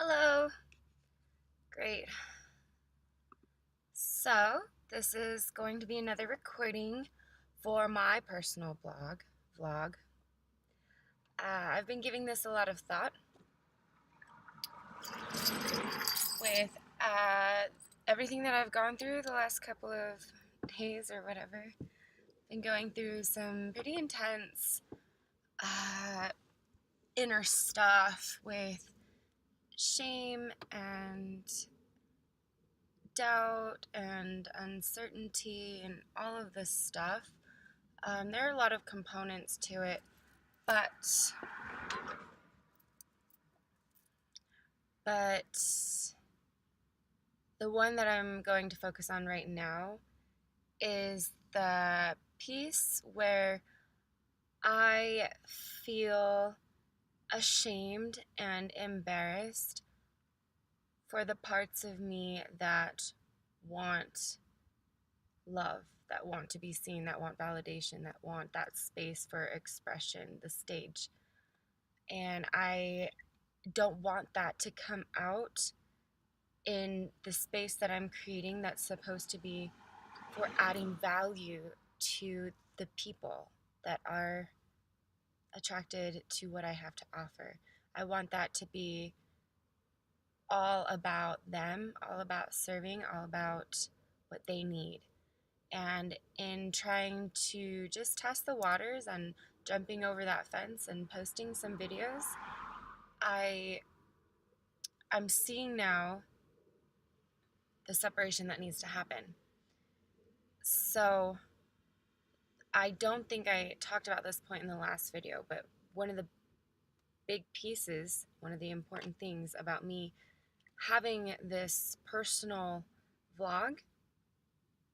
Hello. Great. So, this is going to be another recording for my personal vlog. I've been giving this a lot of thought with everything that I've gone through the last couple of days or whatever. Been going through some pretty intense inner stuff with shame and doubt and uncertainty and all of this stuff. There are a lot of components to it, but the one that I'm going to focus on right now is the piece where I feel ashamed and embarrassed for the parts of me that want love, that want to be seen, that want validation, that want that space for expression, the stage. And I don't want that to come out in the space that I'm creating that's supposed to be for adding value to the people that are attracted to what I have to offer. I want that to be all about them, all about serving, all about what they need. And in trying to just test the waters and jumping over that fence and posting some videos, I'm seeing now the separation that needs to happen. So I don't think I talked about this point in the last video, but one of the big pieces, one of the important things about me having this personal vlog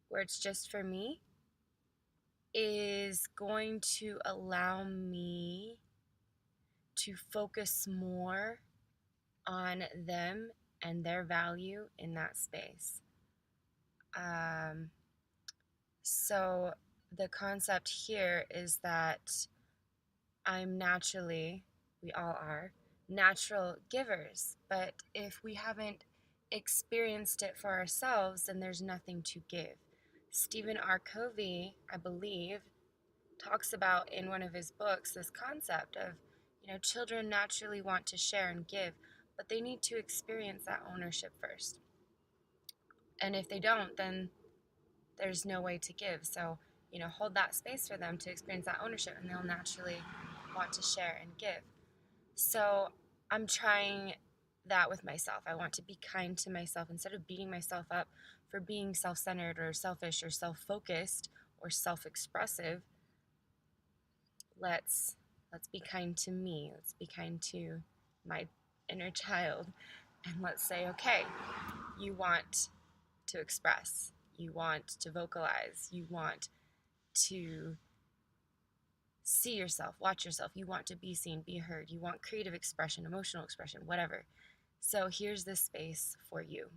where it's just for me is going to allow me to focus more on them and their value in that space. So the concept here is that I'm naturally, we all are, natural givers. But if we haven't experienced it for ourselves, then there's nothing to give. Stephen R. Covey, I believe, talks about in one of his books this concept of, children naturally want to share and give, but they need to experience that ownership first. And if they don't, then there's no way to give. So, hold that space for them to experience that ownership, and they'll naturally want to share and give. So I'm trying that with myself. I want to be kind to myself instead of beating myself up for being self-centered or selfish or self-focused or self-expressive. Let's be kind to me. Let's be kind to my inner child, and let's say, okay, you want to express, you want to vocalize, you want to see yourself, watch yourself, you want to be seen, be heard, you want creative expression, emotional expression, whatever. So here's this space for you.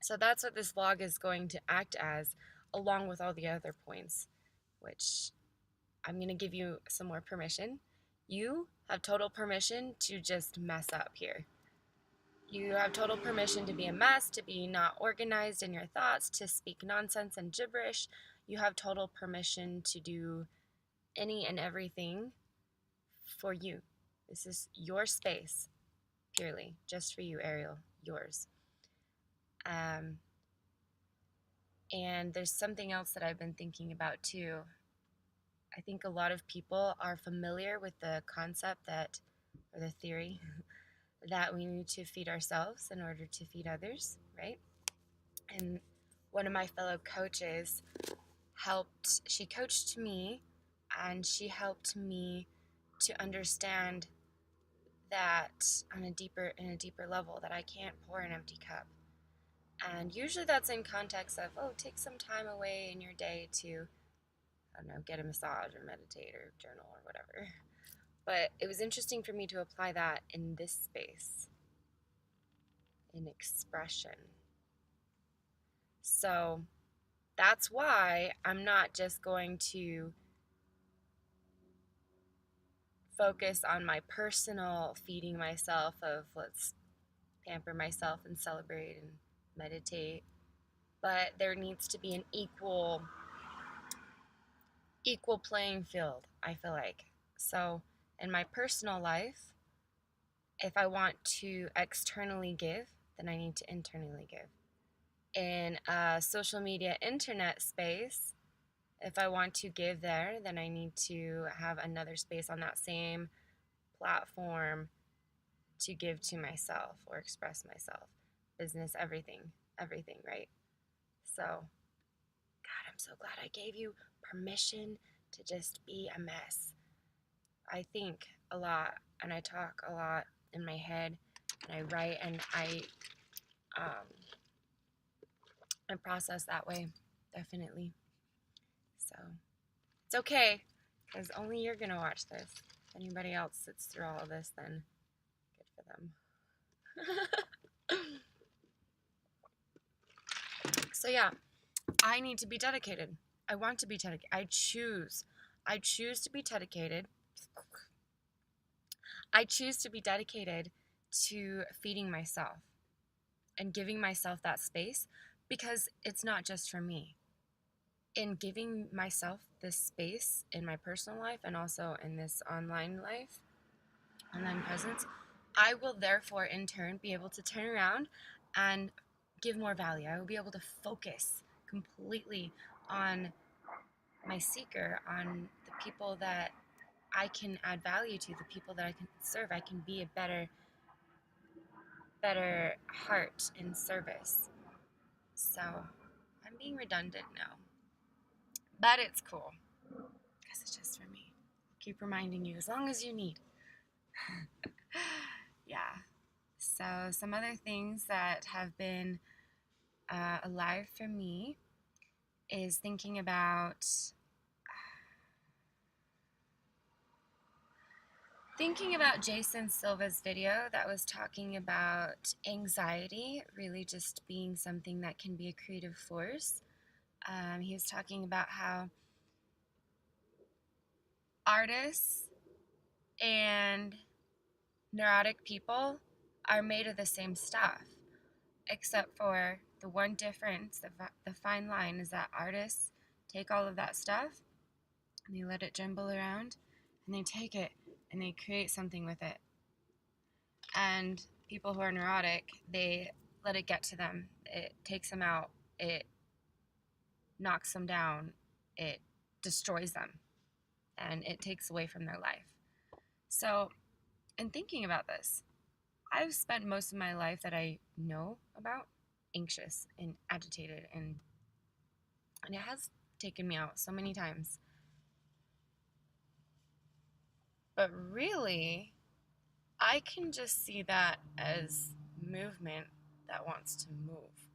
So that's what this vlog is going to act as, along with all the other points, which I'm going to give you some more permission. You have total permission to just mess up here. You have total permission to be a mess, to be not organized in your thoughts, to speak nonsense and gibberish. You have total permission to do any and everything for you. This is your space, purely, just for you, Ariel, yours. And there's something else that I've been thinking about too. I think a lot of people are familiar with the concept that, or the theory, that we need to feed ourselves in order to feed others, right? And one of my fellow coaches she coached me, and she helped me to understand that in a deeper level, that I can't pour an empty cup. And usually that's in context of, take some time away in your day to, I don't know, get a massage or meditate or journal or whatever. But it was interesting for me to apply that in this space, in expression. So that's why I'm not just going to focus on my personal feeding myself of, let's pamper myself and celebrate and meditate. But there needs to be an equal playing field, I feel like. So in my personal life, if I want to externally give, then I need to internally give. In a social media internet space, if I want to give there, then I need to have another space on that same platform to give to myself or express myself. Business, everything, right? So, God, I'm so glad I gave you permission to just be a mess. I think a lot and I talk a lot in my head and I write and um, I process that way, definitely. So it's okay because only you're gonna watch this. If anybody else sits through all of this, then good for them. So yeah, I need to be dedicated. I want to be dedicated. I choose to be dedicated. I choose to be dedicated to feeding myself and giving myself that space because it's not just for me. In giving myself this space in my personal life and also in this online life, online presence, I will therefore in turn be able to turn around and give more value. I will be able to focus completely on my seeker, on the people that I can add value to, the people that I can serve. I can be a better heart in service. So I'm being redundant now, but it's cool because it's just for me. I'll keep reminding you as long as you need. Yeah. So some other things that have been alive for me is thinking about Jason Silva's video that was talking about anxiety really just being something that can be a creative force. He was talking about how artists and neurotic people are made of the same stuff, except for the one difference, the fine line, is that artists take all of that stuff and they let it jumble around and they take it and they create something with it. And people who are neurotic, they let it get to them. It takes them out. It knocks them down. It destroys them. And it takes away from their life. So, in thinking about this, I've spent most of my life that I know about anxious and agitated, and it has taken me out so many times. But really, I can just see that as movement that wants to move.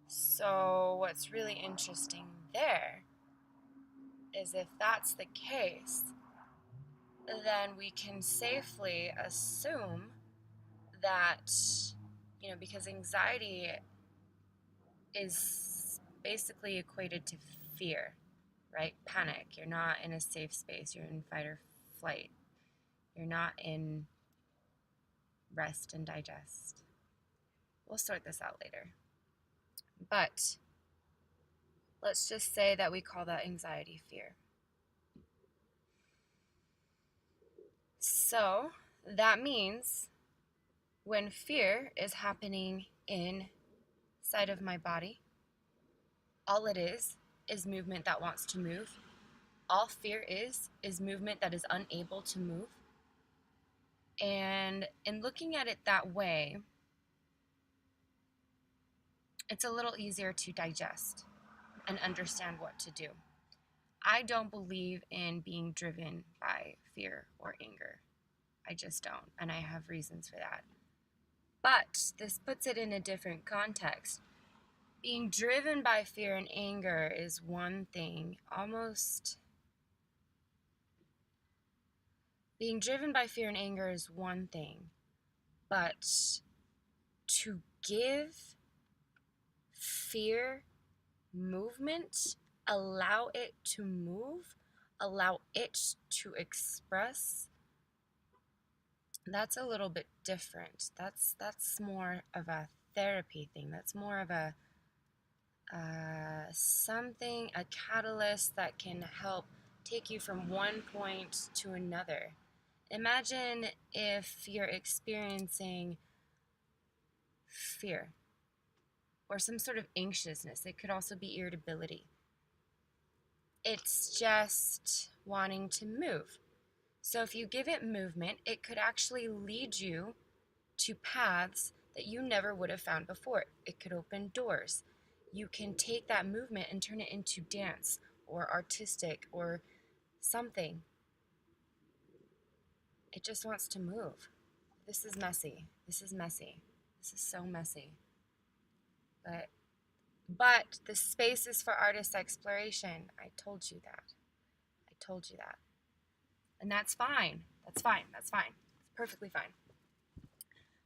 So, what's really interesting there is if that's the case, then we can safely assume that, because anxiety is basically equated to fear, right? Panic. You're not in a safe space, you're in fight or flight, you're not in rest and digest. We'll sort this out later. But let's just say that we call that anxiety fear. So that means when fear is happening inside of my body, all it is movement that wants to move. All fear is movement that is unable to move. And in looking at it that way, it's a little easier to digest and understand what to do. I don't believe in being driven by fear or anger. I just don't, and I have reasons for that. But this puts it in a different context. Being driven by fear and anger is one thing, being driven by fear and anger is one thing, but to give fear movement, allow it to move, allow it to express, that's a little bit different. That's more of a therapy thing. That's more of a something, a catalyst that can help take you from one point to another. Imagine if you're experiencing fear or some sort of anxiousness. It could also be irritability. It's just wanting to move. So if you give it movement, it could actually lead you to paths that you never would have found before. It could open doors. You can take that movement and turn it into dance or artistic or something. It just wants to move. This is messy. This is messy. This is so messy. But the space is for artist exploration. I told you that. I told you that. And that's fine. That's fine. That's fine. It's perfectly fine.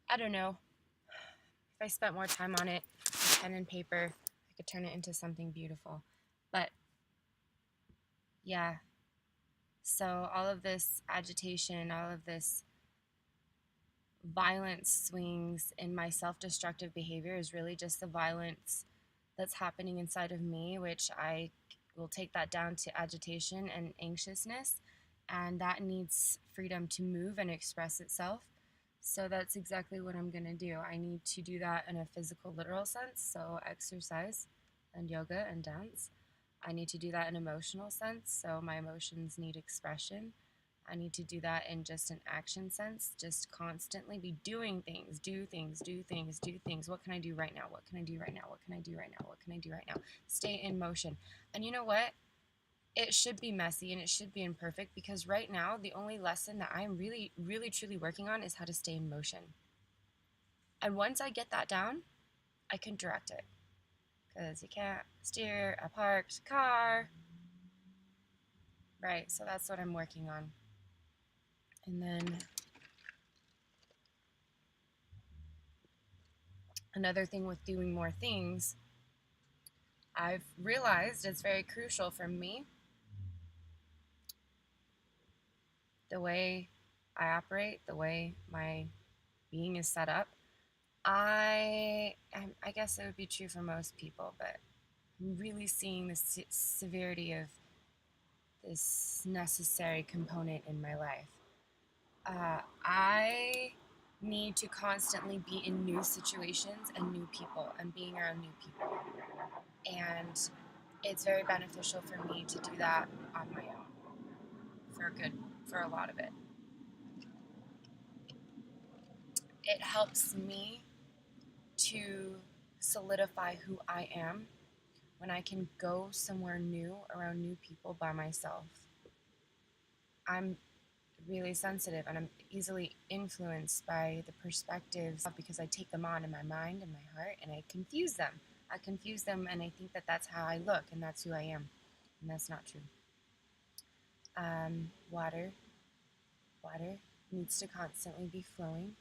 I don't know. If I spent more time on it with pen and paper, I could turn it into something beautiful. But yeah. So all of this agitation, all of this violence swings in my self-destructive behavior is really just the violence that's happening inside of me, which I will take that down to agitation and anxiousness, and that needs freedom to move and express itself. So that's exactly what I'm going to do. I need to do that in a physical, literal sense, so exercise and yoga and dance. I need to do that in an emotional sense, so my emotions need expression. I need to do that in just an action sense, just constantly be doing things, do things, do things, do things. What can I do right now? What can I do right now? What can I do right now? What can I do right now? Stay in motion. And you know what? It should be messy and it should be imperfect, because right now the only lesson that I'm really, really, truly working on is how to stay in motion. And once I get that down, I can direct it, because you can't steer a parked car. Right, so that's what I'm working on. And then another thing with doing more things, I've realized it's very crucial for me, the way I operate, the way my being is set up. I guess it would be true for most people, but I'm really seeing the severity of this necessary component in my life. I need to constantly be in new situations and new people and being around new people. And it's very beneficial for me to do that on my own for a lot of it. It helps me to solidify who I am when I can go somewhere new around new people by myself. I'm really sensitive and I'm easily influenced by the perspectives because I take them on in my mind and my heart, and I confuse them. I confuse them and I think that that's how I look and that's who I am. And that's not true. Water. Water needs to constantly be flowing,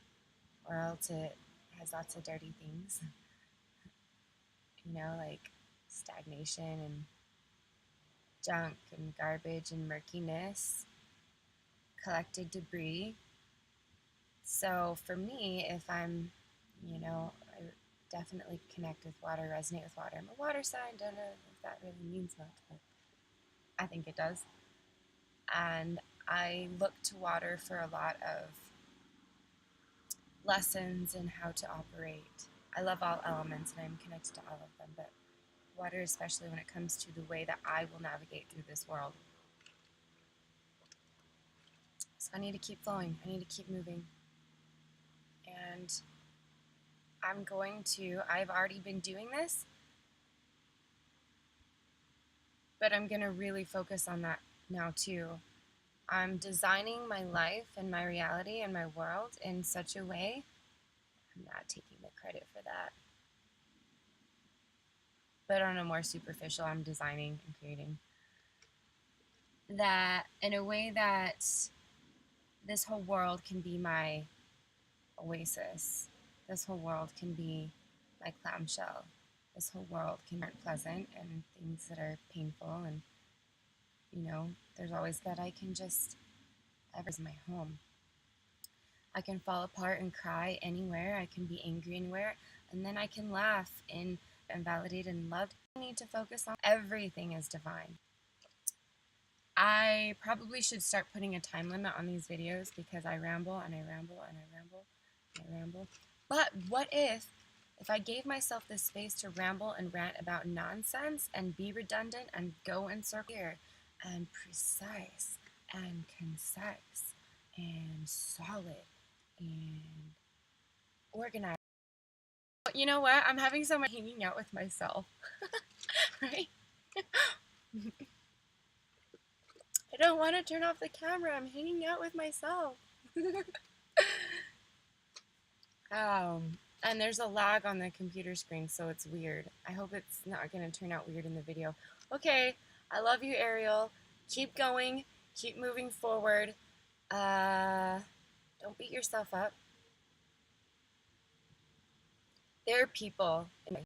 or else it has lots of dirty things, like stagnation and junk and garbage and murkiness, collected debris. So for me, if I definitely connect with water, resonate with water. I'm a water sign, don't know if that really means much, but I think it does. And I look to water for a lot of lessons in how to operate. I love all elements and I'm connected to all of them, but water, especially when it comes to the way that I will navigate through this world. So I need to keep flowing. I need to keep moving. And I've already been doing this, but I'm going to really focus on that now too. I'm designing my life and my reality and my world in such a way, I'm not taking the credit for that, but on a more superficial, I'm designing and creating that in a way that this whole world can be my oasis. This whole world can be my clamshell. This whole world can be pleasant and things that are painful, and there's always that I can just ever is my home. I can fall apart and cry anywhere. I can be angry anywhere. And then I can laugh and validated and loved. I need to focus on everything is divine. I probably should start putting a time limit on these videos because I ramble and I ramble and I ramble and I ramble. But what if I gave myself this space to ramble and rant about nonsense and be redundant and go in circle here and precise and concise and solid and organized? You know what? I'm having so much hanging out with myself, right? I don't want to turn off the camera. I'm hanging out with myself. And there's a lag on the computer screen, so it's weird. I hope it's not going to turn out weird in the video. Okay, I love you, Ariel. Keep going. Keep moving forward. Don't beat yourself up. There are people in